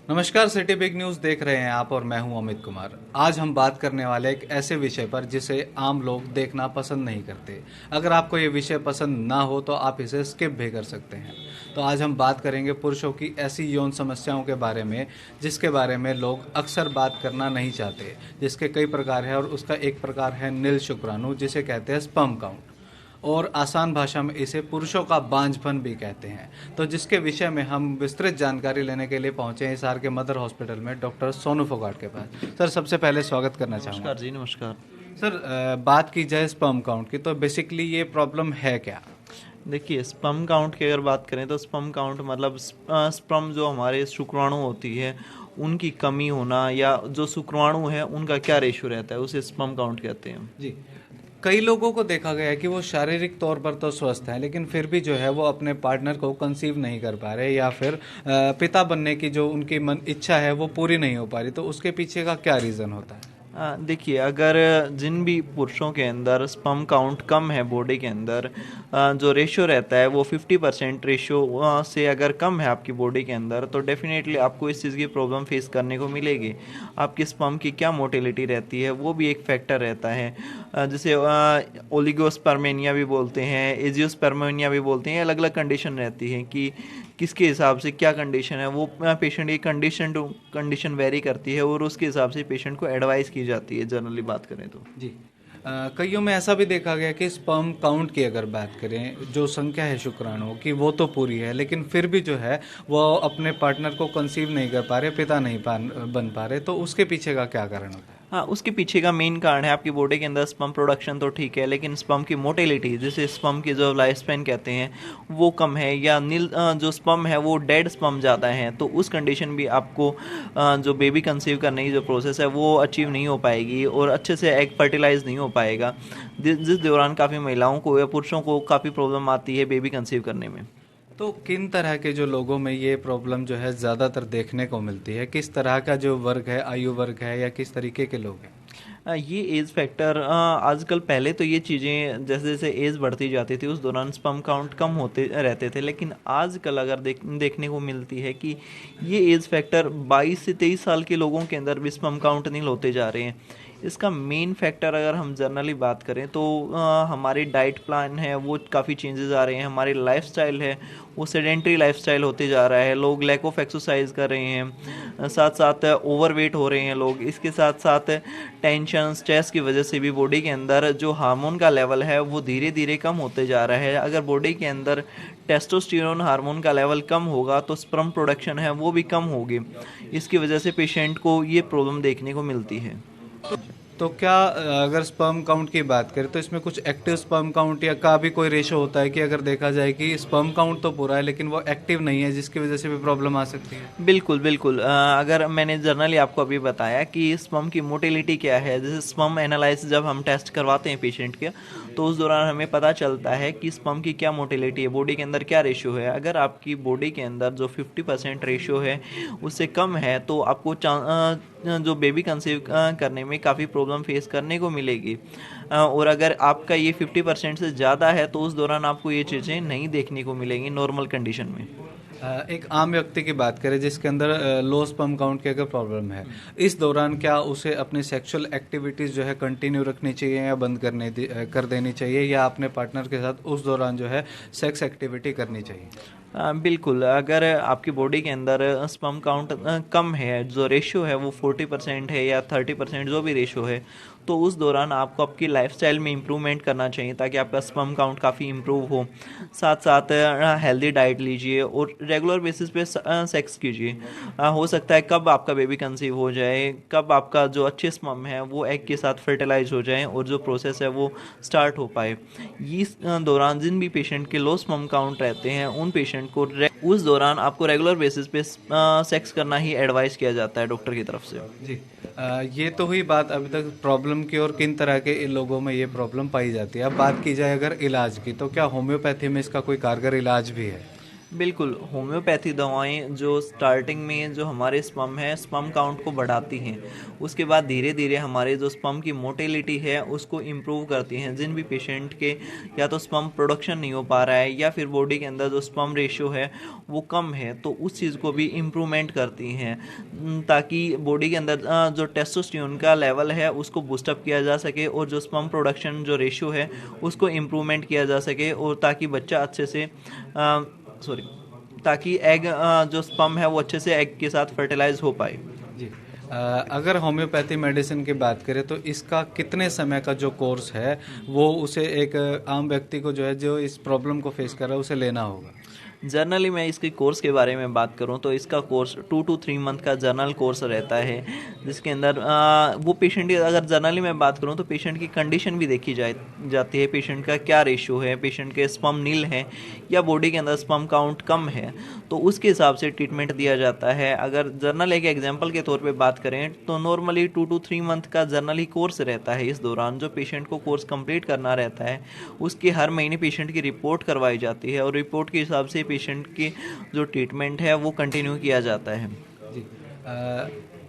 नमस्कार, city big news देख रहे हैं आप और मैं हूं अमित कुमार। आज हम बात करने वाले एक ऐसे विषय पर जिसे आम लोग देखना पसंद नहीं करते। अगर आपको ये विषय पसंद ना हो तो आप इसे स्किप भी कर सकते हैं। तो आज हम बात करेंगे पुरुषों की ऐसी यौन समस्याओं के बारे में जिसके बारे में लोग अक्सर बात करना नहीं चाहते, जिसके कई प्रकार हैं और उसका एक प्रकार है नील शुक्राणु जिसे कहते हैं स्पर्म काउंट, और आसान भाषा में इसे पुरुषों का बांझपन भी कहते हैं। तो जिसके विषय में हम विस्तृत जानकारी लेने के लिए पहुंचे हैं हिसार के मदर हॉस्पिटल में डॉक्टर सोनू फोगाट के पास। सर, सबसे पहले स्वागत करना चाहूँगा। नमस्कार जी, नमस्कार। सर, बात की जाए स्पर्म काउंट की तो बेसिकली ये प्रॉब्लम है क्या? देखिए, स्पर्म काउंट की अगर बात करें तो स्पर्म काउंट मतलब स्पर्म जो हमारे शुक्राणु होती है उनकी कमी होना, या जो शुक्राणु है उनका क्या रेशियो रहता है, उसे स्पर्म काउंट कहते हैं जी। कई लोगों को देखा गया है कि वो शारीरिक तौर पर तो स्वस्थ हैं लेकिन फिर भी जो है वो अपने पार्टनर को कंसीव नहीं कर पा रहे, या फिर पिता बनने की जो उनकी मन इच्छा है वो पूरी नहीं हो पा रही। तो उसके पीछे का क्या रीज़न होता है? देखिए, अगर जिन भी पुरुषों के अंदर स्पर्म काउंट कम है बॉडी के अंदर, जो रेशियो रहता है वो 50% रेशियो से अगर कम है आपकी बॉडी के अंदर, तो डेफिनेटली आपको इस चीज़ की प्रॉब्लम फेस करने को मिलेगी। आपकी स्पर्म की क्या मोटिलिटी रहती है वो भी एक फैक्टर रहता है, जिसे ओलिगोस्पर्मेनिया भी बोलते हैं, एजियोस्पर्मेनिया भी बोलते हैं। अलग अलग कंडीशन रहती है कि किसके हिसाब से क्या कंडीशन है, वो पेशेंट की कंडीशन टू कंडीशन वेरी करती है और उसके हिसाब से पेशेंट को एडवाइस की जाती है, जनरली बात करें तो। जी। कईयों में ऐसा भी देखा गया कि स्पर्म काउंट की अगर बात करें, जो संख्या है शुक्राणुओं की वो तो पूरी है लेकिन फिर भी जो है वो अपने पार्टनर को कंसीव नहीं कर पा रहे, पिता नहीं बन पा रहे। तो उसके पीछे का क्या कारण होता है? हाँ, उसके पीछे का मेन कारण है आपकी बॉडी के अंदर स्पर्म प्रोडक्शन तो ठीक है, लेकिन स्पर्म की मोटिलिटी, जिसे स्पर्म की जो लाइफ स्पैन कहते हैं, वो कम है, या जो स्पर्म है वो डेड स्पर्म ज़्यादा है। तो उस कंडीशन भी आपको जो बेबी कंसीव करने की जो प्रोसेस है वो अचीव नहीं हो पाएगी और अच्छे से एग फर्टिलाइज नहीं हो पाएगा, जिस दौरान काफ़ी महिलाओं को या पुरुषों को काफ़ी प्रॉब्लम आती है बेबी कंसीव करने में। तो किन तरह के जो लोगों में ये प्रॉब्लम जो है ज़्यादातर देखने को मिलती है? किस तरह का जो वर्ग है, आयु वर्ग है, या किस तरीके के लोग हैं? ये एज फैक्टर आजकल, पहले तो ये चीज़ें जैसे जैसे एज बढ़ती जाती थी उस दौरान स्पर्म काउंट कम होते रहते थे, लेकिन आजकल अगर देखने को मिलती है कि ये एज फैक्टर 22 से 23 साल के लोगों के अंदर भी स्पर्म काउंट नहीं होते जा रहे हैं। इसका मेन फैक्टर अगर हम जनरली बात करें तो हमारी डाइट प्लान है वो काफ़ी चेंजेस आ रहे हैं, हमारी लाइफस्टाइल है वो सेडेंट्री लाइफस्टाइल होते जा रहा है, लोग लैक ऑफ एक्सरसाइज कर रहे हैं, साथ साथ ओवरवेट हो रहे हैं लोग, इसके साथ साथ टेंशन स्ट्रेस की वजह से भी बॉडी के अंदर जो हार्मोन का लेवल है वो धीरे धीरे कम होते जा रहा है। अगर बॉडी के अंदर टेस्टोस्टेरोन हार्मोन का लेवल कम होगा तो स्पर्म प्रोडक्शन है वो भी कम होगी। इसकी वजह से पेशेंट को ये प्रॉब्लम देखने को मिलती है। तो क्या अगर स्पर्म काउंट की बात करें तो इसमें कुछ एक्टिव स्पर्म काउंट या का भी कोई रेशो होता है कि अगर देखा जाए कि स्पर्म काउंट तो पूरा है लेकिन वो एक्टिव नहीं है, जिसकी वजह से भी प्रॉब्लम आ सकती है? बिल्कुल बिल्कुल, अगर मैंने जनरली आपको अभी बताया कि स्पर्म की मोटिलिटी क्या है, जैसे स्पर्म एनालिसिस जब हम टेस्ट करवाते हैं पेशेंट के, तो उस दौरान हमें पता चलता है कि स्पर्म की क्या मोटिलिटी है, बॉडी के अंदर क्या रेशियो है। अगर आपकी बॉडी के अंदर जो 50% रेशियो है उससे कम है तो आपको जो बेबी कंसीव करने में काफ़ी प्रॉब्लम फेस करने को मिलेगी, और अगर आपका ये 50% से ज़्यादा है तो उस दौरान आपको ये चीज़ें नहीं देखने को मिलेंगी नॉर्मल कंडीशन में। एक आम व्यक्ति की बात करें जिसके अंदर लो स्पर्म काउंट की अगर प्रॉब्लम है, इस दौरान क्या उसे अपनी सेक्सुअल एक्टिविटीज़ जो है कंटिन्यू रखनी चाहिए या बंद कर देनी चाहिए, या अपने पार्टनर के साथ उस दौरान जो है सेक्स एक्टिविटी करनी चाहिए? बिल्कुल, अगर आपकी बॉडी के अंदर स्पर्म काउंट कम है, जो रेशियो है वो 40% है या 30%, जो भी रेशियो है, तो उस दौरान आपको आपकी लाइफस्टाइल में इम्प्रूवमेंट करना चाहिए ताकि आपका स्पर्म काउंट काफ़ी इम्प्रूव हो। साथ साथ हेल्दी डाइट लीजिए और रेगुलर बेसिस पे सेक्स कीजिए। हो सकता है कब आपका बेबी कंसीव हो जाए, कब आपका जो अच्छे स्पर्म है वो एग के साथ फर्टिलाइज हो जाए और जो प्रोसेस है वो स्टार्ट हो पाए। इस दौरान जिन भी पेशेंट के लो स्पर्म काउंट रहते हैं उन पेशेंट को उस दौरान आपको रेगुलर बेसिस पे सेक्स करना ही एडवाइस किया जाता है डॉक्टर की तरफ से। जी। ये तो हुई बात अभी तक प्रॉब्लम की और किन तरह के लोगों में ये प्रॉब्लम पाई जाती है। अब बात की जाए अगर इलाज की, तो क्या होम्योपैथी में इसका कोई कारगर इलाज भी है? बिल्कुल, होम्योपैथी दवाएँ जो स्टार्टिंग में जो हमारे स्पर्म है, स्पर्म काउंट को बढ़ाती हैं। उसके बाद धीरे-धीरे हमारे जो स्पर्म की मोटिलिटी है, उसको इम्प्रूव करती हैं। जिन भी पेशेंट के या तो स्पर्म प्रोडक्शन नहीं हो पा रहा है या फिर बॉडी के अंदर जो स्पर्म रेशियो है, वो कम है, तो उस चीज़ को भी इम्प्रूवमेंट करती हैं। ताकि बॉडी के अंदर जो टेस्टोस्टेरोन का लेवल है, उसको बूस्ट अप किया जा सके और जो स्पर्म प्रोडक्शन जो रेशियो है, उसको इम्प्रूवमेंट किया जा सके और ताकि बच्चा अच्छे से सॉरी ताकि एग जो स्पर्म है वो अच्छे से एग के साथ फर्टिलाइज हो पाए। जी। अगर होम्योपैथी मेडिसिन की बात करें तो इसका कितने समय का जो कोर्स है वो उसे एक आम व्यक्ति को जो है जो इस प्रॉब्लम को फेस कर रहा है उसे लेना होगा? जर्नली मैं इसके कोर्स के बारे में बात करूं तो इसका कोर्स 2 to 3 मंथ का जर्नल कोर्स रहता है, जिसके अंदर वो पेशेंट की, अगर जर्नली मैं बात करूं तो पेशेंट की कंडीशन भी देखी जाती है, पेशेंट का क्या रेशियो है, पेशेंट के स्पर्म नील हैं या बॉडी के अंदर स्पर्म काउंट कम है, तो उसके हिसाब से ट्रीटमेंट दिया जाता है। अगर जर्नल एक एग्जाम्पल के तौर पर बात करें तो नॉर्मली 2 to 3 मंथ का जर्नली कोर्स रहता है। इस दौरान जो पेशेंट को कोर्स कंप्लीट करना रहता है, उसके हर महीने पेशेंट की रिपोर्ट करवाई जाती है और रिपोर्ट के हिसाब से पेशेंट की जो ट्रीटमेंट है वो कंटिन्यू किया जाता है। जी।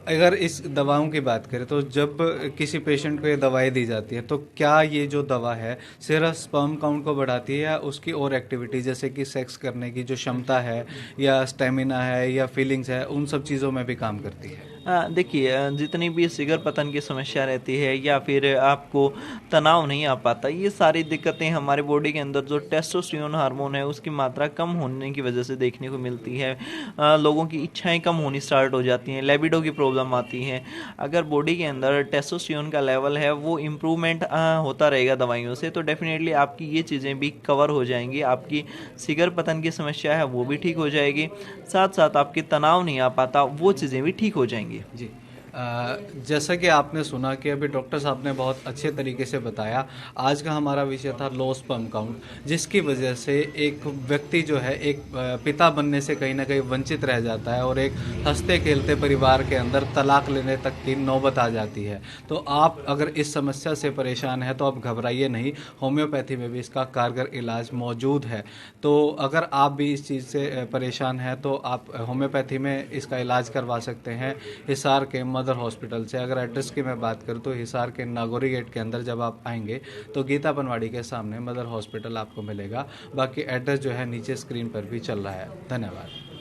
अगर इस दवाओं की बात करें तो जब किसी पेशेंट को ये दवाई दी जाती है तो क्या ये जो दवा है सिर्फ स्पर्म काउंट को बढ़ाती है या उसकी और एक्टिविटी जैसे कि सेक्स करने की जो क्षमता है या स्टेमिना है या फीलिंग्स है उन सब चीज़ों में भी काम करती है? देखिए, जितनी भी सिगर पतन की समस्या रहती है या फिर आपको तनाव नहीं आ पाता, ये सारी दिक्कतें हमारे बॉडी के अंदर जो टेस्टोस्टेरोन हार्मोन है उसकी मात्रा कम होने की वजह से देखने को मिलती है। लोगों की इच्छाएं कम होनी स्टार्ट हो जाती हैं, लिबिडो की प्रॉब्लम आती हैं। अगर बॉडी के अंदर टेस्टोस्टेरोन का लेवल है वो इम्प्रूवमेंट होता रहेगा दवाइयों से, तो डेफिनेटली आपकी ये चीज़ें भी कवर हो जाएंगी। आपकी सिगर पतन की समस्या है वो भी ठीक हो जाएगी, साथ साथ आपके तनाव नहीं आ पाता वो चीज़ें भी ठीक हो जाएंगी। जी। जैसा कि आपने सुना कि अभी डॉक्टर साहब ने बहुत अच्छे तरीके से बताया, आज का हमारा विषय था लो स्पर्म काउंट, जिसकी वजह से एक व्यक्ति जो है एक पिता बनने से कहीं ना कहीं वंचित रह जाता है और एक हंसते खेलते परिवार के अंदर तलाक लेने तक की नौबत आ जाती है। तो आप अगर इस समस्या से परेशान हैं तो आप घबराइए नहीं, होम्योपैथी में भी इसका कारगर इलाज मौजूद है। तो अगर आप भी इस चीज़ से परेशान हैं तो आप होम्योपैथी में इसका इलाज करवा सकते हैं हिसार के मदर हॉस्पिटल से। अगर एड्रेस की मैं बात करूं तो हिसार के नागौरी गेट के अंदर जब आप आएंगे तो गीता बनवाड़ी के सामने मदर हॉस्पिटल आपको मिलेगा। बाकी एड्रेस जो है नीचे स्क्रीन पर भी चल रहा है। धन्यवाद।